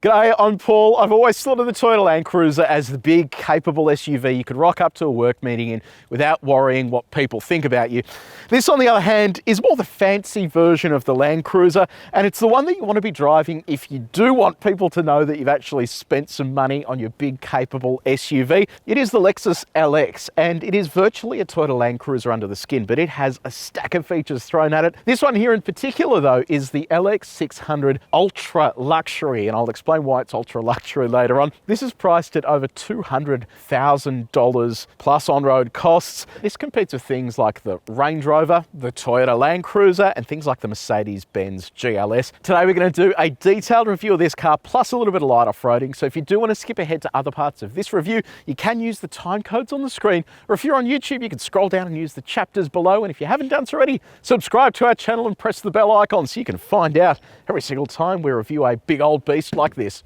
G'day, I'm Paul. I've always thought of the Toyota LandCruiser as the big, capable SUV you could rock up to a work meeting in without worrying what people think about you. This, on the other hand, is more the fancy version of the LandCruiser, and it's the one that you want to be driving if you do want people to know that you've actually spent some money on your big, capable SUV. It is the Lexus LX, and it is virtually a Toyota LandCruiser under the skin, but it has a stack of features thrown at it. This one here in particular, though, is the LX600 Ultra Luxury, and I'll explain why it's ultra luxury later on. This is priced at over $200,000 plus on-road costs. This competes with things like the Range Rover, the Toyota LandCruiser, and things like the Mercedes-Benz GLS. Today we're going to do a detailed review of this car, plus a little bit of light off-roading. So if you do want to skip ahead to other parts of this review, you can use the time codes on the screen, or if you're on YouTube, you can scroll down and use the chapters below. And if you haven't done so already, subscribe to our channel and press the bell icon so you can find out every single time we review a big old beast like this.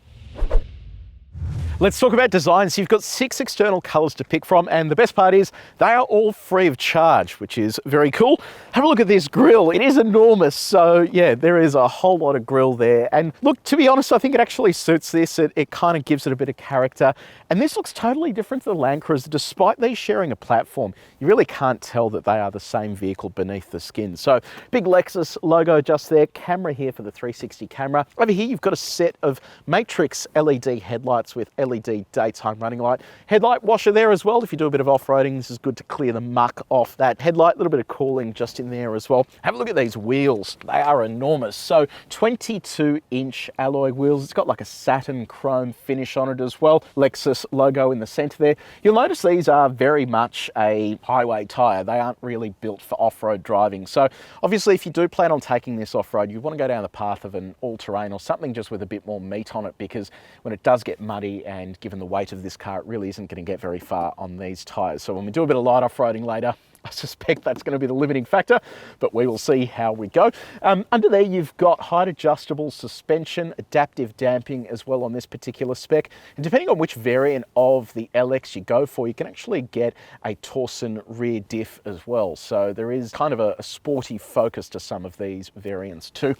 Let's talk about design. So you've got 6 external colors to pick from, and the best part is they are all free of charge, which is very cool. Have a look at this grille. It is enormous. So yeah, there is a whole lot of grille there. And look, to be honest, I think it actually suits this. It kind of gives it a bit of character. And this looks totally different to the LandCruiser. Despite these sharing a platform, you really can't tell that they are the same vehicle beneath the skin. So big Lexus logo just there, camera here for the 360 camera. Over here, you've got a set of matrix LED headlights with LED daytime running light. Headlight washer there as well. If you do a bit of off-roading, this is good to clear the muck off that headlight. A little bit of cooling just in there as well. Have a look at these wheels. They are enormous. So 22-inch alloy wheels. It's got like a satin chrome finish on it as well. Lexus logo in the center there. You'll notice these are very much a highway tire. They aren't really built for off-road driving. So obviously, if you do plan on taking this off-road, you want to go down the path of an all-terrain or something just with a bit more meat on it, because when it does get muddy, and given the weight of this car, it really isn't going to get very far on these tyres. So when we do a bit of light off-roading later, I suspect that's going to be the limiting factor, but we will see how we go. Under there, you've got height adjustable suspension, adaptive damping as well on this particular spec. And depending on which variant of the LX you go for, you can actually get a Torsen rear diff as well. So there is kind of a sporty focus to some of these variants too.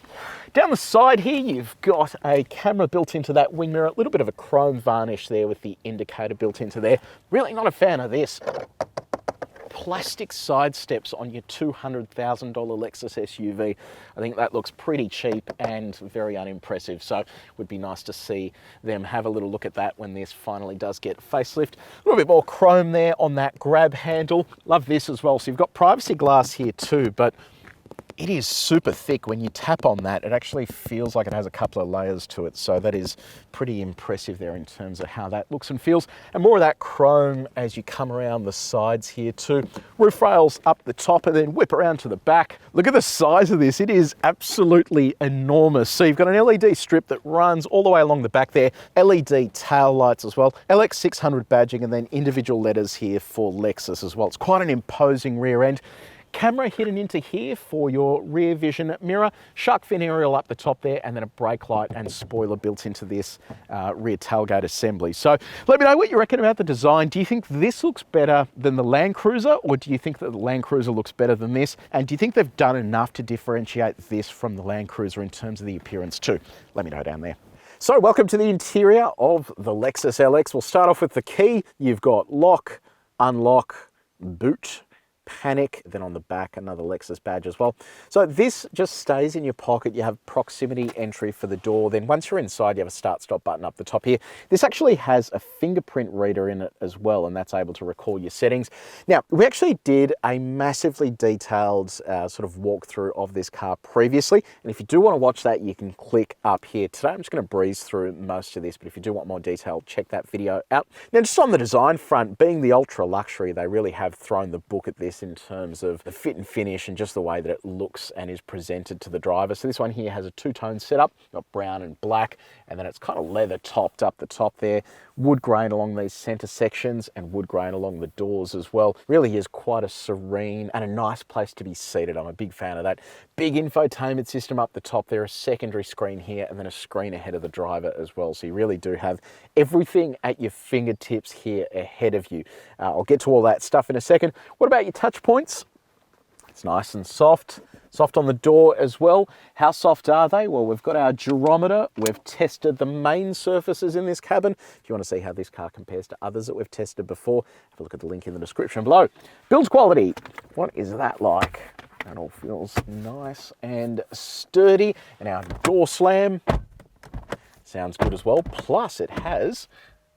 Down the side here, you've got a camera built into that wing mirror, a little bit of a chrome varnish there with the indicator built into there. Really not a fan of this. Plastic side steps on your $200,000 Lexus SUV. I think that looks pretty cheap and very unimpressive. So it would be nice to see them have a little look at that when this finally does get facelift. A little bit more chrome there on that grab handle. Love this as well. So you've got privacy glass here too, but it is super thick. When you tap on that, it actually feels like it has a couple of layers to it. So that is pretty impressive there in terms of how that looks and feels. And more of that chrome as you come around the sides here too. Roof rails up the top and then whip around to the back. Look at the size of this. It is absolutely enormous. So you've got an LED strip that runs all the way along the back there. LED tail lights as well. LX600 badging and then individual letters here for Lexus as well. It's quite an imposing rear end. Camera hidden into here for your rear vision mirror, shark fin aerial up the top there, and then a brake light and spoiler built into this rear tailgate assembly. So let me know what you reckon about the design. Do you think this looks better than the LandCruiser, or do you think that the LandCruiser looks better than this? And do you think they've done enough to differentiate this from the LandCruiser in terms of the appearance too? Let me know down there. So welcome to the interior of the Lexus LX. We'll start off with the key. You've got lock, unlock, boot, panic, then on the back another Lexus badge as well. So this just stays in your pocket. You have proximity entry for the door. Then once you're inside, you have a start stop button up the top here. This actually has a fingerprint reader in it as well, and that's able to recall your settings. Now, we actually did a massively detailed sort of walkthrough of this car previously, and if you do want to watch that, you can click up here. Today I'm just going to breeze through most of this, but if you do want more detail, check that video out. Now, just on the design front, being the ultra luxury, they really have thrown the book at this in terms of the fit and finish and just the way that it looks and is presented to the driver. So this one here has a two-tone setup. You've got brown and black, and then it's kind of leather topped up the top there. Wood grain along these center sections and wood grain along the doors as well. Really is quite a serene and a nice place to be seated. I'm a big fan of that. Big infotainment system up the top there, a secondary screen here, and then a screen ahead of the driver as well. So you really do have everything at your fingertips here ahead of you. I'll get to all that stuff in a second. What about your touch points? It's nice and soft. Soft on the door as well. How soft are they? Well, we've got our gyrometer. We've tested the main surfaces in this cabin. If you want to see how this car compares to others that we've tested before, have a look at the link in the description below. Build quality. What is that like? That all feels nice and sturdy. And our door slam sounds good as well. Plus it has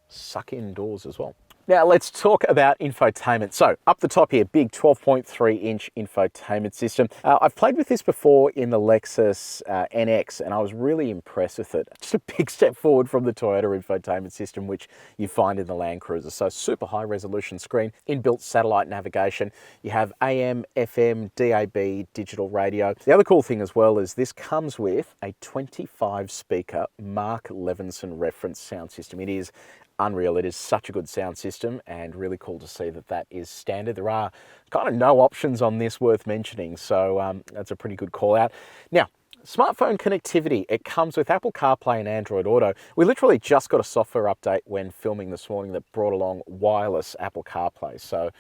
suck-in doors as well. Now let's talk about infotainment. So up the top here, big 12.3-inch infotainment system. I've played with this before in the Lexus NX and I was really impressed with it. Just a big step forward from the Toyota infotainment system, which you find in the LandCruiser. So super high resolution screen, inbuilt satellite navigation. You have AM, FM, DAB, digital radio. The other cool thing as well is this comes with a 25 speaker Mark Levinson reference sound system. It is unreal. It is such a good sound system and really cool to see that that is standard. There are kind of no options on this worth mentioning, so that's a pretty good call out. Now, smartphone connectivity, it comes with Apple CarPlay and Android Auto. We literally just got a software update when filming this morning that brought along wireless Apple CarPlay, so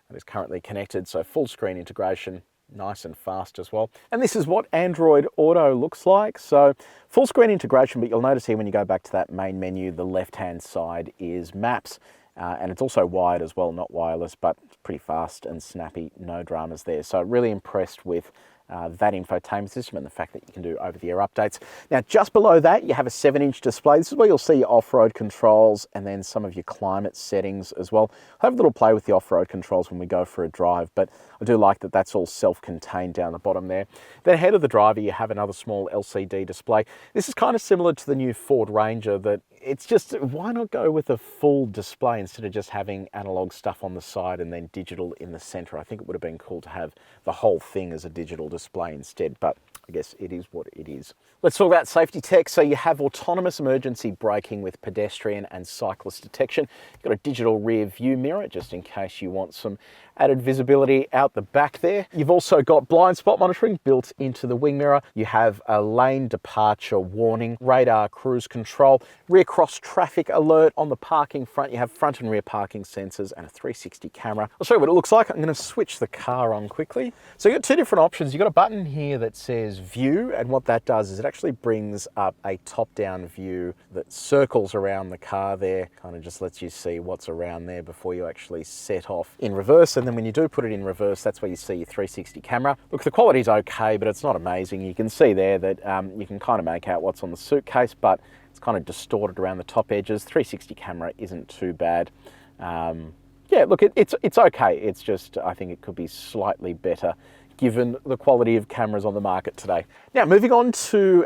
it is currently connected, so full screen integration, nice and fast as well. And this is what Android Auto looks like. So full screen integration, but you'll notice here when you go back to that main menu, the left-hand side is maps. And it's also wired as well, not wireless, but it's pretty fast and snappy, no dramas there. So really impressed with that infotainment system and the fact that you can do over-the-air updates. Now, just below that, you have a 7-inch display. This is where you'll see your off-road controls and then some of your climate settings as well. I'll have a little play with the off-road controls when we go for a drive, but I do like that that's all self-contained down the bottom there. Then ahead of the driver, you have another small LCD display. This is kind of similar to the new Ford Ranger, that it's just, why not go with a full display instead of just having analog stuff on the side and then digital in the center? I think it would have been cool to have the whole thing as a digital display instead, but I guess it is what it is. Let's talk about safety tech. So you have autonomous emergency braking with pedestrian and cyclist detection. You've got a digital rear view mirror, just in case you want some added visibility out the back there. You've also got blind spot monitoring built into the wing mirror. You have a lane departure warning, radar cruise control, rear cross traffic alert on the parking front. You have front and rear parking sensors and a 360 camera. I'll show you what it looks like. I'm going to switch the car on quickly. So you've got two different options. You've got a button here that says view, and what that does is it actually brings up a top-down view that circles around the car there, kind of just lets you see what's around there before you actually set off in reverse. And then when you do put it in reverse, that's where you see your 360 camera. Look, the quality's okay, but it's not amazing. You can see there that you can kind of make out what's on the suitcase, but it's kind of distorted around the top edges. 360 camera isn't too bad. Yeah, look, it's okay. It's just, I think it could be slightly better given the quality of cameras on the market today. Now, moving on to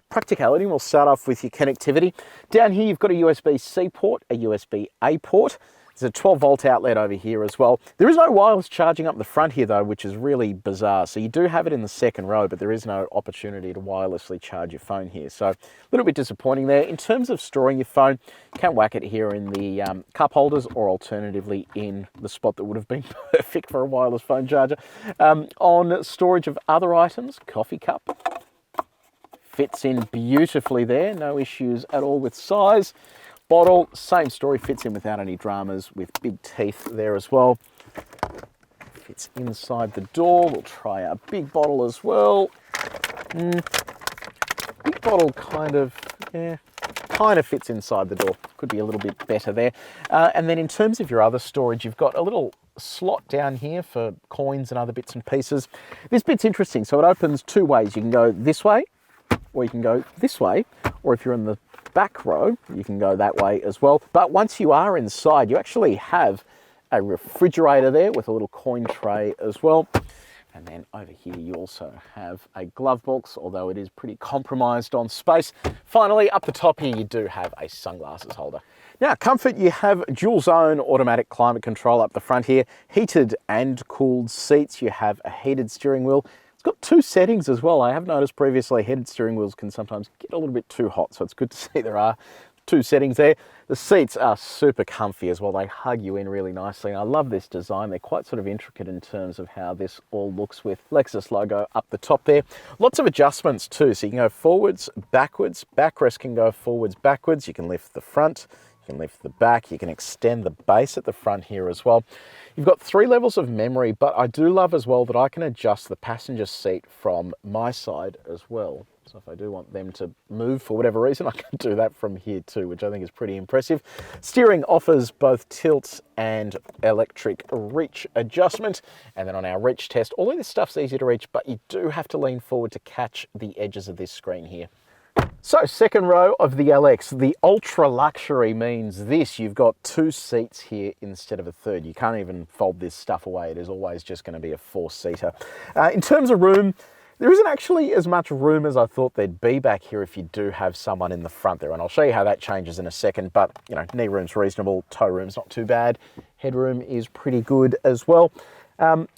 practicality, we'll start off with your connectivity. Down here, you've got a USB-C port, a USB-A port. There's a 12-volt outlet over here as well. There is no wireless charging up the front here though, which is really bizarre. So you do have it in the second row, but there is no opportunity to wirelessly charge your phone here. So a little bit disappointing there. In terms of storing your phone, you can whack it here in the cup holders, or alternatively in the spot that would have been perfect for a wireless phone charger. On storage of other items, coffee cup. Fits in beautifully there, no issues at all with size. Bottle, same story, fits in without any dramas with big teeth there as well. Fits inside the door. We'll try our big bottle as well. Big bottle kind of fits inside the door. Could be a little bit better there. And then in terms of your other storage, you've got a little slot down here for coins and other bits and pieces. This bit's interesting. So it opens two ways. You can go this way, or you can go this way, or if you're in the back row, you can go that way as well. But once you are inside, you actually have a refrigerator there with a little coin tray as well. And then over here, you also have a glove box, although it is pretty compromised on space. Finally, up the top here, you do have a sunglasses holder. Now, comfort, you have dual zone automatic climate control up the front here, heated and cooled seats. You have a heated steering wheel. It's got two settings as well. I have noticed previously heated steering wheels can sometimes get a little bit too hot, so it's good to see there are two settings there. The seats are super comfy as well. They hug you in really nicely. And I love this design. They're quite sort of intricate in terms of how this all looks with Lexus logo up the top there. Lots of adjustments too. So you can go forwards, backwards. Backrest can go forwards, backwards. You can lift the front. You can lift the back, you can extend the base at the front here as well. You've got 3 levels of memory, but I do love as well that I can adjust the passenger seat from my side as well. So if I do want them to move for whatever reason, I can do that from here too, which I think is pretty impressive. Steering offers both tilt and electric reach adjustment. And then on our reach test, all of this stuff's easy to reach, but you do have to lean forward to catch the edges of this screen here. So second row of the LX, the Ultra Luxury means this: you've got 2 seats here instead of a third. You can't even fold this stuff away. It is always just going to be a 4-seater. In terms of room, there isn't actually as much room as I thought there'd be back here if you do have someone in the front there. And I'll show you how that changes in a second, but you know, knee room's reasonable, toe room's not too bad. Headroom is pretty good as well.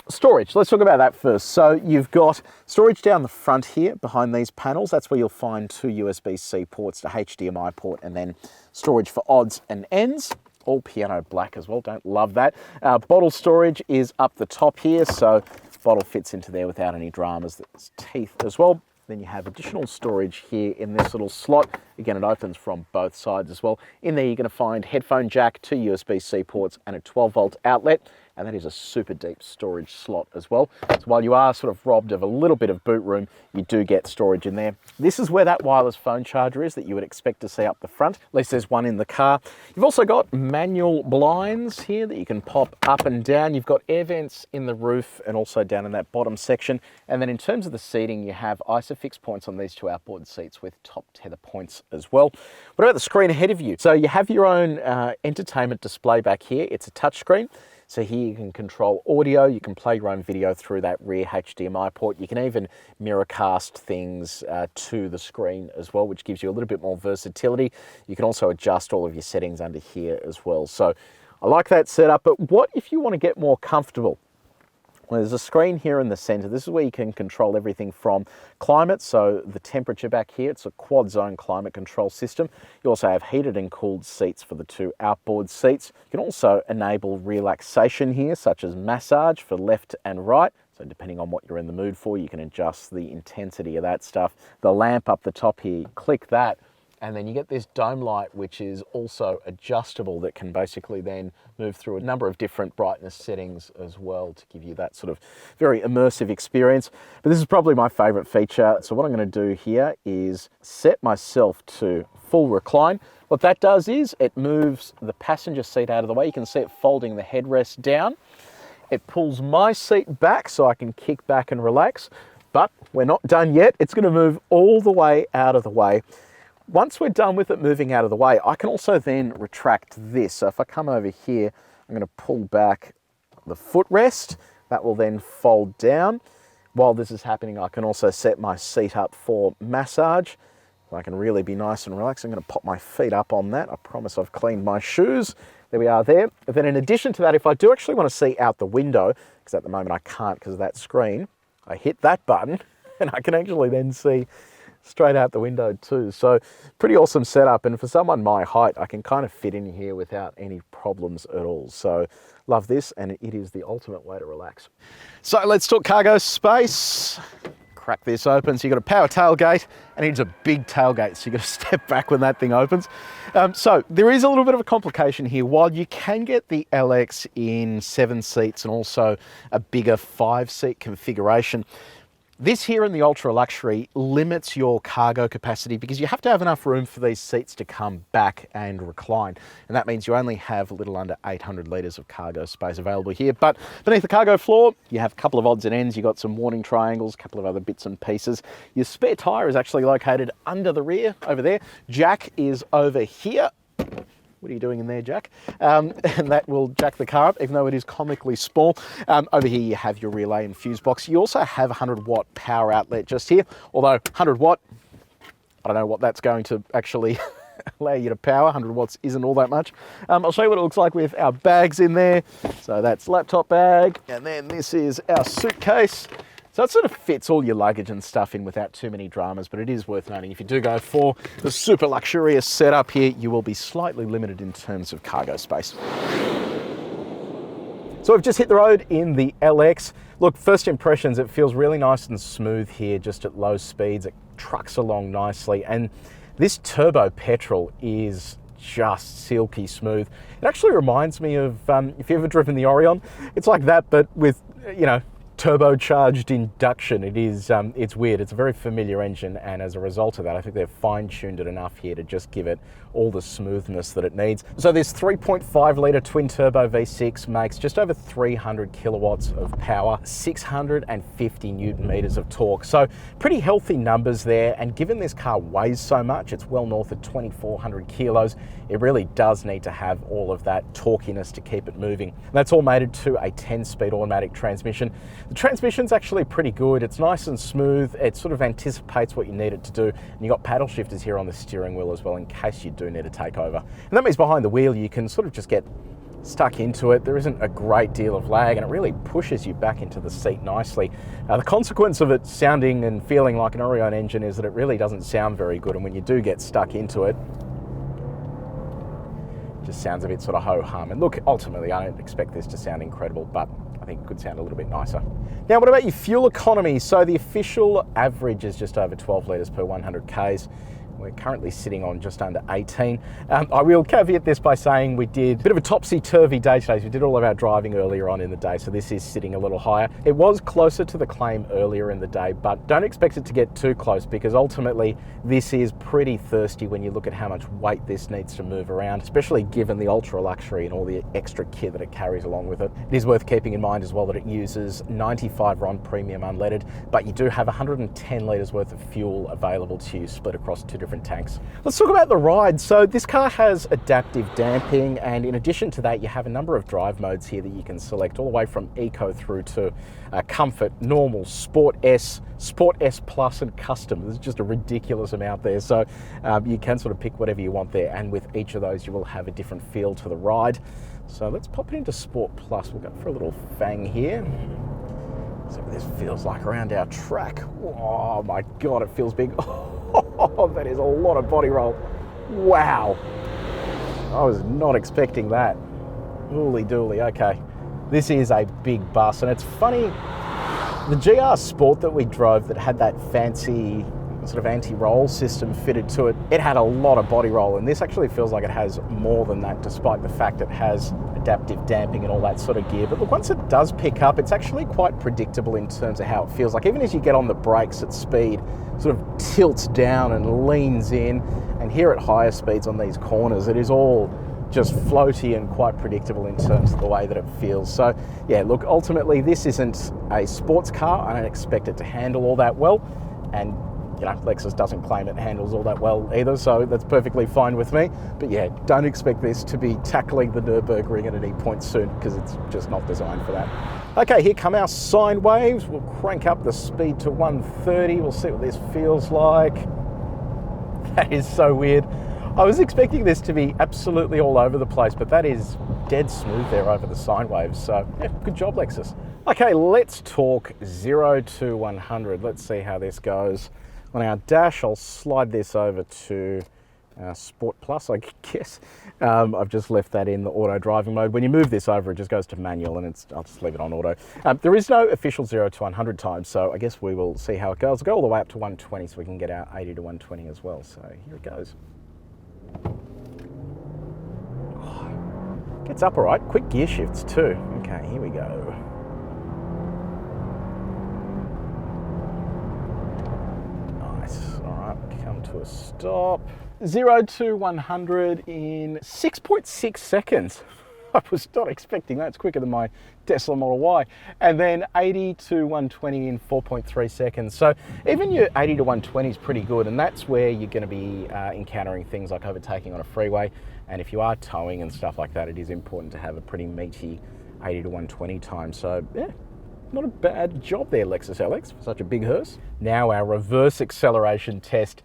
Storage, let's talk about that first. So you've got storage down the front here behind these panels. That's where you'll find 2 USB-C ports to HDMI port, and then storage for odds and ends. All piano black as well, don't love that. Bottle storage is up the top here, so bottle fits into there without any dramas. There's teeth as well. Then you have additional storage here in this little slot. Again, it opens from both sides as well. In there, you're going to find headphone jack, 2 USB-C ports, and a 12-volt outlet. And that is a super deep storage slot as well. So while you are sort of robbed of a little bit of boot room, you do get storage in there. This is where that wireless phone charger is that you would expect to see up the front. At least there's one in the car. You've also got manual blinds here that you can pop up and down. You've got air vents in the roof and also down in that bottom section. And then in terms of the seating, you have ISOFIX points on these 2 outboard seats with top tether points as well. What about the screen ahead of you? So you have your own entertainment display back here. It's a touchscreen. So here you can control audio, you can play your own video through that rear HDMI port. You can even mirrorcast things to the screen as well, which gives you a little bit more versatility. You can also adjust all of your settings under here as well. So I like that setup, but what if you want to get more comfortable? Well, there's a screen here in the center. This is where you can control everything from climate, so the temperature back here. It's a quad zone climate control system. You also have heated and cooled seats for the 2 outboard seats. You can also enable relaxation here, such as massage for left and right. So depending on what you're in the mood for, you can adjust the intensity of that stuff. The lamp up the top here, click that, and then you get this dome light, which is also adjustable, that can basically then move through a number of different brightness settings as well to give you that sort of very immersive experience. But this is probably my favorite feature. So what I'm going to do here is set myself to full recline. What that does is it moves the passenger seat out of the way. You can see it folding the headrest down. It pulls my seat back so I can kick back and relax. But we're not done yet. It's going to move all the way out of the way. Once we're done with it moving out of the way, I can also then retract this. So if I come over here, I'm going to pull back the footrest. That will then fold down. While this is happening, I can also set my seat up for massage. So I can really be nice and relaxed. I'm going to pop my feet up on that. I promise I've cleaned my shoes. There we are there. And then in addition to that, if I do actually want to see out the window, because at the moment I can't because of that screen, I hit that button and I can actually then see straight out the window too. So pretty awesome setup, and for someone my height, I can kind of fit in here without any problems at all. So love this, and it is the ultimate way to relax. So let's talk cargo space. Crack this open. So you've got a power tailgate, and it's a big tailgate, so you've got to step back when that thing opens. So there is a little bit of a complication here. While you can get the LX in 7 seats and also a bigger 5-seat configuration, this here in the Ultra Luxury limits your cargo capacity because you have to have enough room for these seats to come back and recline. And that means you only have a little under 800 litres of cargo space available here. But beneath the cargo floor, you have a couple of odds and ends. You've got some warning triangles, a couple of other bits and pieces. Your spare tyre is actually located under the rear over there. Jack is over here. What are you doing in there, Jack? And that will jack the car up, even though it is comically small. Over here, you have your relay and fuse box. You also have a 100-watt power outlet just here, although 100-watt, I don't know what that's going to actually allow you to power. 100 watts isn't all that much. I'll show you what it looks like with our bags in there. So that's laptop bag, and then this is our suitcase. So it sort of fits all your luggage and stuff in without too many dramas, but it is worth noting if you do go for the super luxurious setup here, you will be slightly limited in terms of cargo space. So we've just hit the road in the LX. Look, first impressions, it feels really nice and smooth here just at low speeds. It trucks along nicely, and this turbo petrol is just silky smooth. It actually reminds me of, if you've ever driven the Orion, it's like that, but with, you know, turbocharged induction. It is, it's weird. It's a very familiar engine, and as a result of that, I think they've fine-tuned it enough here to just give it all the smoothness that it needs. So this 3.5 litre twin turbo V6 makes just over 300 kilowatts of power, 650 Newton meters of torque. So pretty healthy numbers there. And given this car weighs so much, it's well north of 2,400 kilos, it really does need to have all of that torquiness to keep it moving. And that's all mated to a 10-speed automatic transmission. The transmission's actually pretty good. It's nice and smooth. It sort of anticipates what you need it to do. And you've got paddle shifters here on the steering wheel as well in case you do need to take over. And that means behind the wheel, you can sort of just get stuck into it. There isn't a great deal of lag, and it really pushes you back into the seat nicely. The consequence of it sounding and feeling like an Orion engine is that it really doesn't sound very good. And when you do get stuck into it, it just sounds a bit sort of ho-hum. And look, ultimately, I don't expect this to sound incredible, but I think it could sound a little bit nicer. Now, what about your fuel economy? So the official average is just over 12 litres per 100 Ks. We're currently sitting on just under 18. I will caveat this by saying we did a bit of a topsy-turvy day today. So we did all of our driving earlier on in the day, so this is sitting a little higher. It was closer to the claim earlier in the day, but don't expect it to get too close, because ultimately this is pretty thirsty when you look at how much weight this needs to move around, especially given the Ultra Luxury and all the extra kit that it carries along with it. It is worth keeping in mind as well that it uses 95 RON premium unleaded, but you do have 110 litres worth of fuel available to you, split across two different tanks. Let's talk about the ride. So this car has adaptive damping, and in addition to that, you have a number of drive modes here that you can select, all the way from Eco through to Comfort, Normal, Sport S Plus, and Custom. There's just a ridiculous amount there, so you can sort of pick whatever you want there, and with each of those you will have a different feel to the ride. So let's pop it into Sport Plus. We'll go for a little fang here. See what this feels like around our track. Oh my God, it feels big. Oh, that is a lot of body roll. Wow. I was not expecting that. Holy dooly, okay. This is a big bus, and it's funny, the GR Sport that we drove that had that fancy sort of anti-roll system fitted to it, it had a lot of body roll, and this actually feels like it has more than that, despite the fact it has adaptive damping and all that sort of gear. But look, once it does pick up, it's actually quite predictable in terms of how it feels. Like even as you get on the brakes at speed, sort of tilts down and leans in, and here at higher speeds on these corners, it is all just floaty and quite predictable in terms of the way that it feels. So yeah, look, ultimately this isn't a sports car. I don't expect it to handle all that well, and you know, Lexus doesn't claim it handles all that well either, so that's perfectly fine with me. But yeah, don't expect this to be tackling the Nürburgring at any point soon, because it's just not designed for that. Okay, here come our sine waves. We'll crank up the speed to 130. We'll see what this feels like. That is so weird. I was expecting this to be absolutely all over the place, but that is dead smooth there over the sine waves. So yeah, good job, Lexus. Okay, let's talk 0 to 100. Let's see how this goes. On our dash, I'll slide this over to Sport Plus, I guess. I've just left that in the auto driving mode. When you move this over, it just goes to manual, and I'll just leave it on auto. There is no official 0 to 100 time, so I guess we will see how it goes. I'll go all the way up to 120 so we can get our 80 to 120 as well. So here it goes. Oh, gets up all right. Quick gear shifts too. Okay, here we go. Come to a stop. 0 to 100 in 6.6 seconds. I was not expecting that. It's quicker than my Tesla Model Y. And then 80 to 120 in 4.3 seconds. So even your 80 to 120 is pretty good, and that's where you're going to be encountering things like overtaking on a freeway. And if you are towing and stuff like that, it is important to have a pretty meaty 80 to 120 time. So yeah, not a bad job there, Lexus LX, for such a big hearse. Now our reverse acceleration test.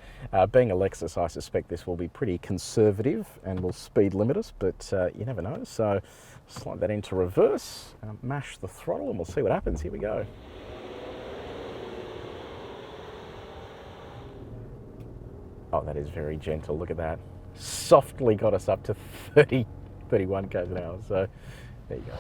Being a Lexus, I suspect this will be pretty conservative and will speed limit us, but you never know. So slide that into reverse, mash the throttle, and we'll see what happens. Here we go. Oh, that is very gentle. Look at that. Softly got us up to 31 km an hour. So there you go.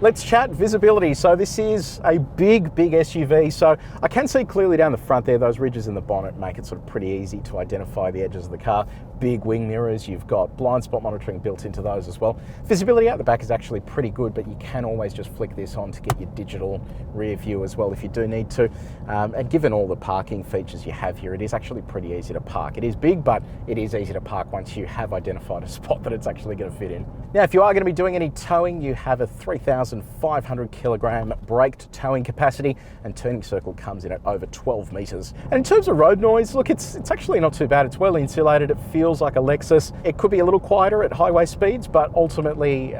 Let's chat visibility. So this is a big SUV. So I can see clearly down the front there, those ridges in the bonnet make it sort of pretty easy to identify the edges of the car. Big wing mirrors, you've got blind spot monitoring built into those as well. Visibility out the back is actually pretty good, but you can always just flick this on to get your digital rear view as well if you do need to. And given all the parking features you have here, it is actually pretty easy to park. It is big, but it is easy to park once you have identified a spot that it's actually going to fit in. Now, if you are going to be doing any towing, you have a 3,500 kilogram braked towing capacity, and turning circle comes in at over 12 meters. And in terms of road noise, look, it's actually not too bad. It's well insulated. It feels like a Lexus. It could be a little quieter at highway speeds, but ultimately,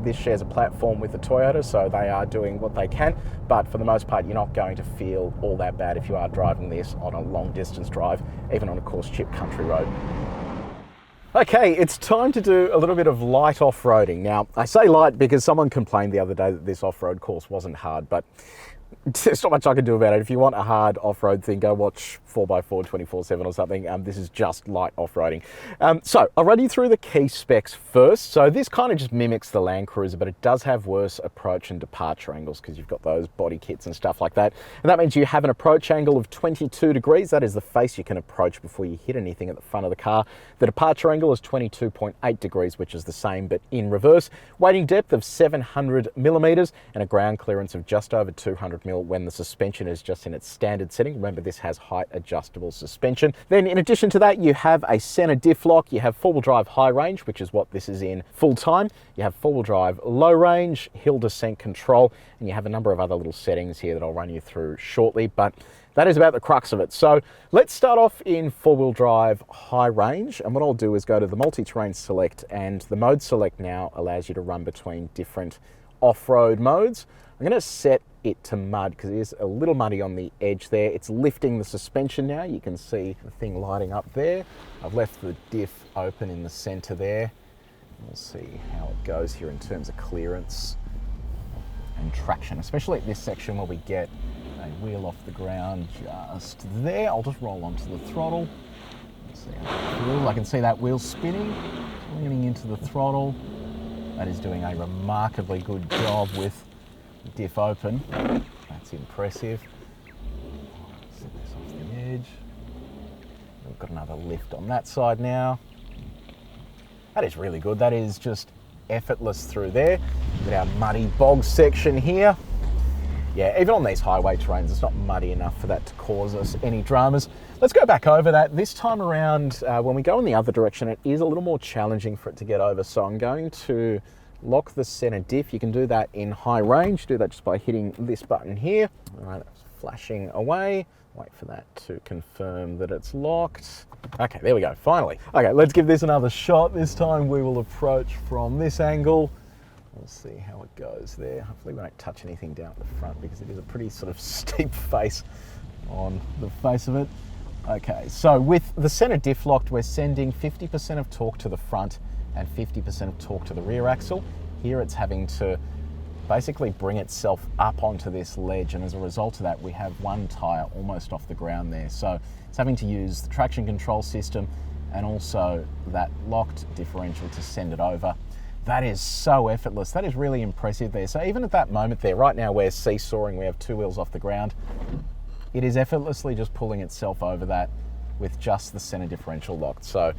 this shares a platform with the Toyota, so they are doing what they can. But for the most part, you're not going to feel all that bad if you are driving this on a long distance drive, even on a coarse chip country road. Okay, it's time to do a little bit of light off-roading. Now, I say light because someone complained the other day that this off-road course wasn't hard, but there's not much I can do about it. If you want a hard off-road thing, go watch 4x4 24/7 or something. This is just light off-roading. So I'll run you through the key specs first. So this kind of just mimics the LandCruiser, but it does have worse approach and departure angles because you've got those body kits and stuff like that. And that means you have an approach angle of 22 degrees. That is the face you can approach before you hit anything at the front of the car. The departure angle is 22.8 degrees, which is the same, but in reverse. Weighting depth of 700 millimeters and a ground clearance of just over 200 mil when the suspension is just in its standard setting. Remember, this has height adjustable suspension. Then in addition to that, you have a center diff lock, you have four-wheel drive high range, which is what this is in full time. You have four-wheel drive low range, hill descent control, and you have a number of other little settings here that I'll run you through shortly, but that is about the crux of it. So let's start off in four-wheel drive high range, and what I'll do is go to the multi-terrain select, and the mode select now allows you to run between different off-road modes. I'm going to set it to mud because it is a little muddy on the edge there. It's lifting the suspension now. You can see the thing lighting up there. I've left the diff open in the center there. We'll see how it goes here in terms of clearance and traction, especially at this section where we get a wheel off the ground just there. I'll just roll onto the throttle. Let's see how it feels. I can see that wheel spinning, leaning into the throttle. That is doing a remarkably good job with diff open. That's impressive. Set this off the edge. We've got another lift on that side now. That is really good. That is just effortless through there. We've got our muddy bog section here. Yeah, even on these highway terrains, it's not muddy enough for that to cause us any dramas. Let's go back over that. This time around, when we go in the other direction, it is a little more challenging for it to get over. So I'm going to lock the center diff. You can do that in high range. Do that just by hitting this button here. All right, it's flashing away. Wait for that to confirm that it's locked. Okay, there we go, finally. Okay, let's give this another shot. This time we will approach from this angle. We'll see how it goes there. Hopefully we don't touch anything down the front because it is a pretty sort of steep face on the face of it. Okay, so with the center diff locked, we're sending 50% of torque to the front and 50% of torque to the rear axle. Here it's having to basically bring itself up onto this ledge, and as a result of that we have one tyre almost off the ground there. So it's having to use the traction control system and also that locked differential to send it over. That is so effortless. That is really impressive there. So even at that moment there, right now we're seesawing, we have two wheels off the ground. It is effortlessly just pulling itself over that with just the center differential locked. So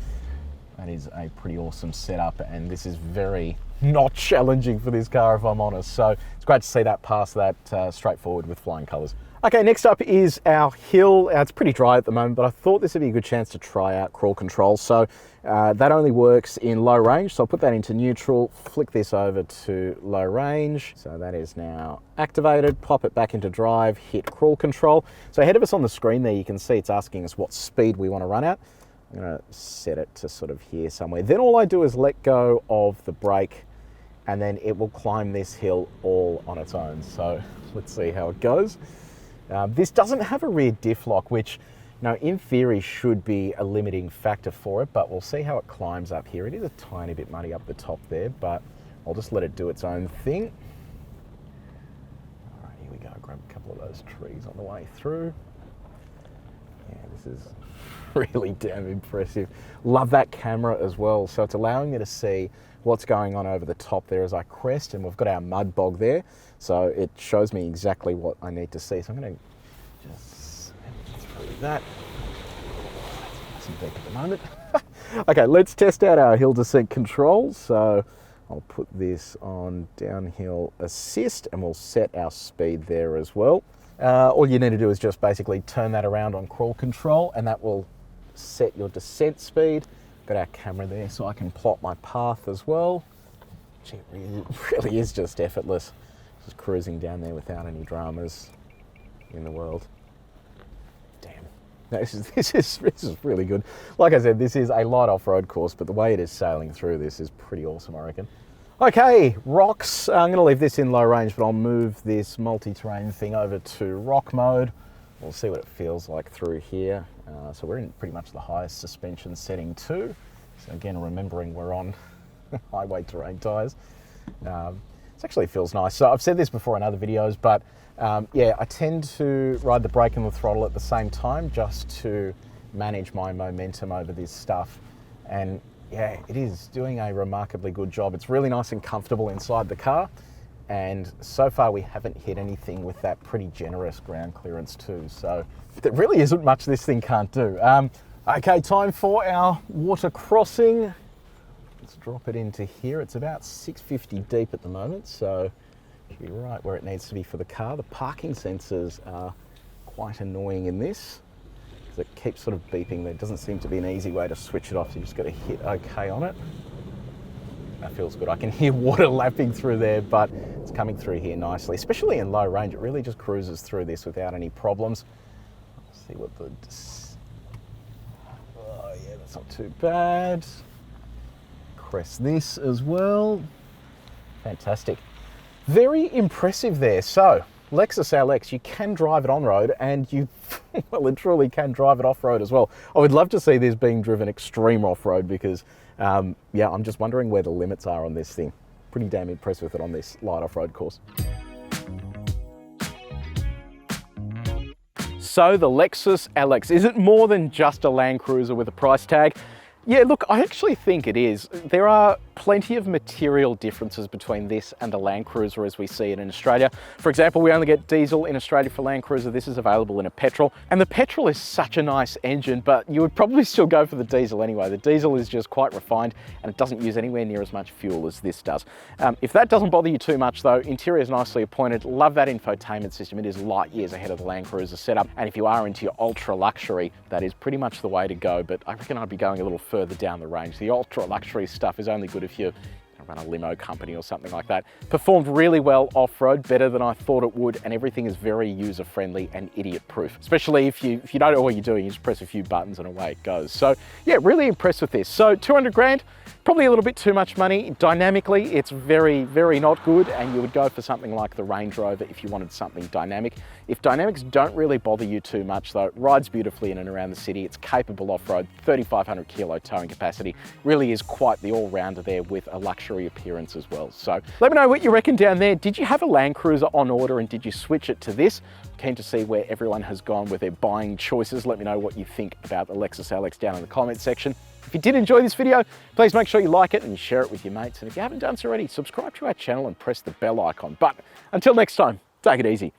that is a pretty awesome setup, and this is very not challenging for this car, if I'm honest. So it's great to see that pass that straightforward with flying colours. Okay, next up is our hill. It's pretty dry at the moment, but I thought this would be a good chance to try out crawl control. So that only works in low range. So I'll put that into neutral, flick this over to low range. So that is now activated. Pop it back into drive, hit crawl control. So ahead of us on the screen there, you can see it's asking us what speed we want to run at. I'm going to set it to sort of here somewhere. Then all I do is let go of the brake, and then it will climb this hill all on its own. So let's see how it goes. This doesn't have a rear diff lock, which, in theory should be a limiting factor for it, but we'll see how it climbs up here. It is a tiny bit muddy up the top there, but I'll just let it do its own thing. All right, here we go. Grab a couple of those trees on the way through. Yeah, this is really damn impressive. Love that camera as well. So it's allowing me to see what's going on over the top there as I crest, and we've got our mud bog there. So it shows me exactly what I need to see. So I'm going to just through that. That's some deep at the moment. Okay, let's test out our hill descent controls. So I'll put this on downhill assist and we'll set our speed there as well. All you need to do is just basically turn that around on crawl control and that will set your descent speed. Got our camera there so I can plot my path as well. Gee, it really is just effortless. Just cruising down there without any dramas in the world. Damn. No, this is really good. Like I said, this is a light off-road course, but the way it is sailing through this is pretty awesome, I reckon. Okay, rocks. I'm going to leave this in low range, but I'll move this multi-terrain thing over to rock mode. We'll see what it feels like through here. So we're in pretty much the highest suspension setting too. So again, remembering we're on highway terrain tyres. It actually feels nice. So I've said this before in other videos, but yeah, I tend to ride the brake and the throttle at the same time just to manage my momentum over this stuff. And yeah, it is doing a remarkably good job. It's really nice and comfortable inside the car. And so far we haven't hit anything with that pretty generous ground clearance too. So there really isn't much this thing can't do. Okay, time for our water crossing. Let's drop it into here. It's about 650 deep at the moment, so should be right where it needs to be for the car. The parking sensors are quite annoying in this, because it keeps sort of beeping. There doesn't seem to be an easy way to switch it off, so you just got to hit OK on it. That feels good. I can hear water lapping through there, but it's coming through here nicely, especially in low range. It really just cruises through this without any problems. Let's see what the... Oh yeah, that's not too bad. Crest this as well. Fantastic. Very impressive there. So, Lexus LX, you can drive it on-road and you well and truly can drive it off-road as well. I would love to see this being driven extreme off-road because, yeah, I'm just wondering where the limits are on this thing. Pretty damn impressed with it on this light off-road course. So the Lexus LX, is it more than just a LandCruiser with a price tag? Yeah, look, I actually think it is. There are plenty of material differences between this and the LandCruiser as we see it in Australia. For example, we only get diesel in Australia for LandCruiser. This is available in a petrol. And the petrol is such a nice engine, but you would probably still go for the diesel anyway. The diesel is just quite refined and it doesn't use anywhere near as much fuel as this does. If that doesn't bother you too much though, interior is nicely appointed. Love that infotainment system. It is light years ahead of the LandCruiser setup. And if you are into your ultra luxury, that is pretty much the way to go. But I reckon I'd be going a little further down the range. The ultra luxury stuff is only good if you run a limo company or something like that. Performed really well off-road, better than I thought it would, and everything is very user-friendly and idiot-proof. Especially if you don't know what you're doing, you just press a few buttons and away it goes. So yeah, really impressed with this. So 200 grand, probably a little bit too much money. Dynamically, it's very, very not good, and you would go for something like the Range Rover if you wanted something dynamic. If dynamics don't really bother you too much though, it rides beautifully in and around the city. It's capable off-road, 3,500 kilo towing capacity. Really is quite the all-rounder there with a luxury appearance as well. So let me know what you reckon down there. Did you have a LandCruiser on order and did you switch it to this? Keen to see where everyone has gone with their buying choices. Let me know what you think about the Lexus LX down in the comment section. If you did enjoy this video, please make sure you like it and you share it with your mates. And if you haven't done so already, subscribe to our channel and press the bell icon. But until next time, take it easy.